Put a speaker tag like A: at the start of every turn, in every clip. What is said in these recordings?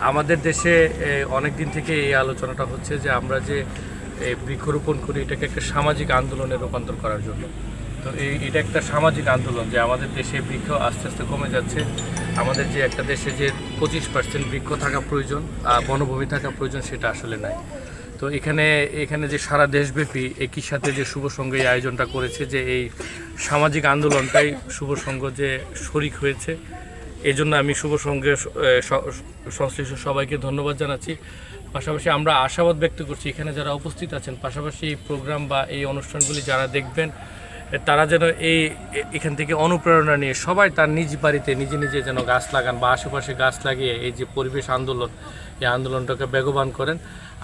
A: আমাদের দেশে অনেক দিন থেকে এই আলোচনাটা হচ্ছে যে আমরা যে বৃক্ষরোপণ করি এটাকে একটা সামাজিক আন্দোলনে রূপান্তর করার জন্য। তো এটা একটা সামাজিক আন্দোলন যে আমাদের দেশে বৃক্ষ আস্তে আস্তে কমে যাচ্ছে। আমাদের যে একটা দেশে যে 25% বৃক্ষ থাকা প্রয়োজন, বনভূমি থাকা প্রয়োজন, সেটা আসলে নাই। তো এখানে যে সারা দেশব্যাপী একই সাথে যে শুভ সংঘ এই আয়োজনটা করেছে, যে এই সামাজিক আন্দোলনটাই শুভ সংঘ যে শরিক হয়েছে, এই জন্য আমি শুভ সংঘের সংশ্লিষ্ট সবাইকে ধন্যবাদ জানাচ্ছি। পাশাপাশি আমরা আশাবাদ ব্যক্ত করছি এখানে যারা উপস্থিত আছেন, পাশাপাশি এই প্রোগ্রাম বা এই অনুষ্ঠানগুলি যারা দেখবেন, তারা যেন এখান থেকে অনুপ্রেরণা নিয়ে সবাই তার নিজ বাড়িতে নিজে নিজে যেন গাছ লাগান বা আশেপাশে গাছ লাগিয়ে এই যে পরিবেশ আন্দোলন, এই আন্দোলনটাকে বেগবান করেন।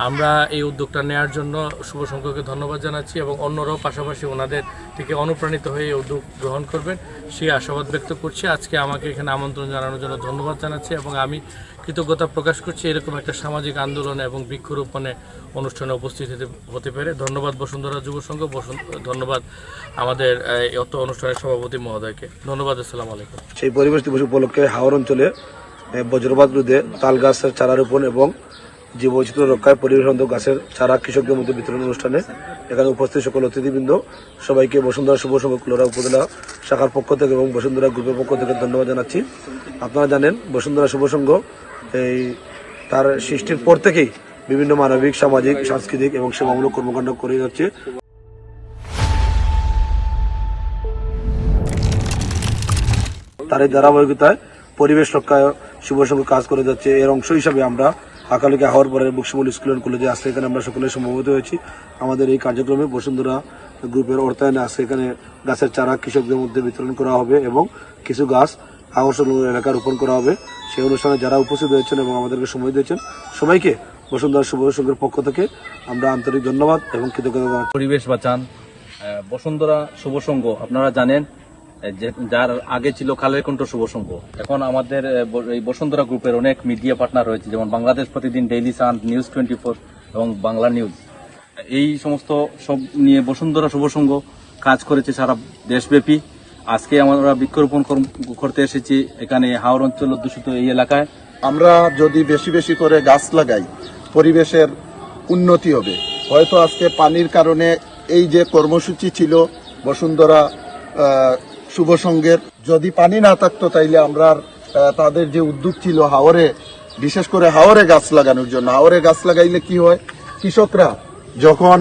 A: আমরা এই উদ্যোগটা নেওয়ার জন্য শুভ সংঘকে ধন্যবাদ জানাচ্ছি এবং অন্যরাও পাশাপাশি ওনাদের থেকে অনুপ্রাণিত হয়ে এই উদ্যোগ গ্রহণ করবেন সেই আশাবাদ ব্যক্ত করছি। আজকে আমাকে এখানে আমন্ত্রণ জানানোর জন্য ধন্যবাদ জানাচ্ছি এবং আমি কৃতজ্ঞতা প্রকাশ করছি এরকম একটা সামাজিক আন্দোলনে এবং বৃক্ষরোপণে অনুষ্ঠানে উপস্থিত হতে পেরে। ধন্যবাদ বসুন্ধরা যুব সংঘ, ধন্যবাদ আমাদের অত অনুষ্ঠানের সভাপতি মহোদয়কে। ধন্যবাদ। আসসালামু আলাইকুম।
B: সেই পরিবেশ দিবস উপলক্ষে হাওড় অঞ্চলে বজ্রপাত রোধে তাল গাছের চারা রোপণ এবং জীববৈচিত্র্য রক্ষায় পরিবেশ বান্ধব গাছের চারা কৃষকদের মধ্যে বিতরণ অনুষ্ঠানে এখানে উপস্থিত সকল অতিথিবৃন্দ সবাইকে বসুন্ধরা শুভ সংঘ কুলোড়া উপজেলা শাখার পক্ষ থেকে এবং বসুন্ধরা গ্রুপের পক্ষ থেকে ধন্যবাদ জানাচ্ছি। আপনারা জানেন বসুন্ধরা শুভ সংঘ এই তার সৃষ্টির পর থেকেই বিভিন্ন মানবিক, সামাজিক, সাংস্কৃতিক এবং সেবামূলক কর্মকাণ্ড করে যাচ্ছে। তার এই ধারাবাহিকতায় পরিবেশ রক্ষায় শুভ সংঘ কাজ করে যাচ্ছে। এর অংশ হিসাবে আমরা আকালিকা হাওয়ার পরে বক্সিমল স্কুল অ্যান্ড কলেজে আজকে এখানে আমরা সকলে সমবেত হয়েছি। আমাদের এই কার্যক্রমে বসুন্ধরা গ্রুপের অর্থায়নে আজকে এখানে গাছের চারা কৃষকদের মধ্যে বিতরণ করা হবে এবং কিছু গাছ আকর্ষণ এলাকা রোপণ করা হবে। সেই অনুষ্ঠানে যারা উপস্থিত হয়েছেন এবং আমাদেরকে সময় দিয়েছেন সবাইকে বসুন্ধরা শুভ সংঘের পক্ষ থেকে আমরা আন্তরিক ধন্যবাদ এবং কৃতজ্ঞতা জানাচ্ছি।
C: পরিবেশ বাঁচান বসুন্ধরা শুভ সংঘ, আপনারা জানেন যার আগে ছিল খালের কণ্ঠ শুভ সংঘ। এখন আমাদের এই বসুন্ধরা গ্রুপের অনেক মিডিয়া পার্টনার রয়েছে, যেমন বাংলাদেশ প্রতিদিন, ডেইলি সান, নিউজ 24 এবং বাংলা নিউজ। এই সমস্ত সব নিয়ে বসুন্ধরা শুভ সংঘ কাজ করেছে সারা দেশব্যাপী। আজকে আমরা বৃক্ষরোপণ করতে এসেছি এখানে হাওড় অঞ্চল অধ্যুষিত এই এলাকায়।
D: আমরা যদি বেশি বেশি করে গাছ লাগাই পরিবেশের উন্নতি হবে। হয়তো আজকে পানির কারণে এই যে কর্মসূচি ছিল বসুন্ধরা শুভ সংঘের, যদি পানি না থাকতো তাইলে আমরা তাদের যে উদ্যোগ ছিল হাওরে, বিশেষ করে হাওরে গাছ লাগানোর জন্য, হাওরে গাছ লাগাইলে কি হয়, কৃষকরা যখন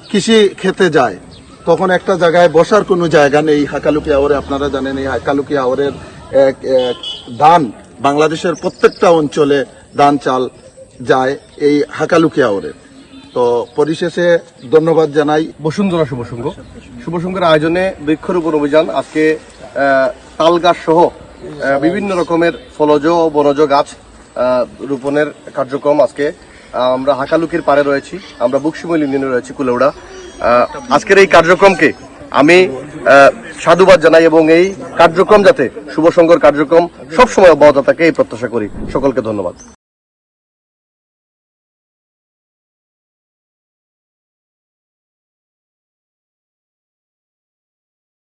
D: কৃষি খেতে যায় তখন একটা জায়গায় বসার কোনো জায়গা নেই। হাকালুকি হাওরে আপনারা জানেন এই হাকালুকি হাওরের ধান বাংলাদেশের প্রত্যেকটা অঞ্চলে ধান চাল যায় এই হাকালুকি হাওরে। তো পরিশেষে ধন্যবাদ জানাই
E: বসুন্ধরা শুভ সংঘের আয়োজনে বৃক্ষরোপণ অভিযান। আজকে তাল গাছ সহ বিভিন্ন রকমের ফলজ ও বনজ গাছ রোপণের কার্যক্রম। আজকে আমরা হাকালুকির পাড়ে রয়েছি, আমরা বুকশিমল ইউনিয়নে রয়েছি কুলেউড়া। আজকের এই কার্যক্রমকে আমি সাধুবাদ জানাই এবং এই কার্যক্রম যাতে শুভ সংঘের কার্যক্রম সবসময় অব্যাহত থাকে এই প্রত্যাশা করি। সকলকে ধন্যবাদ।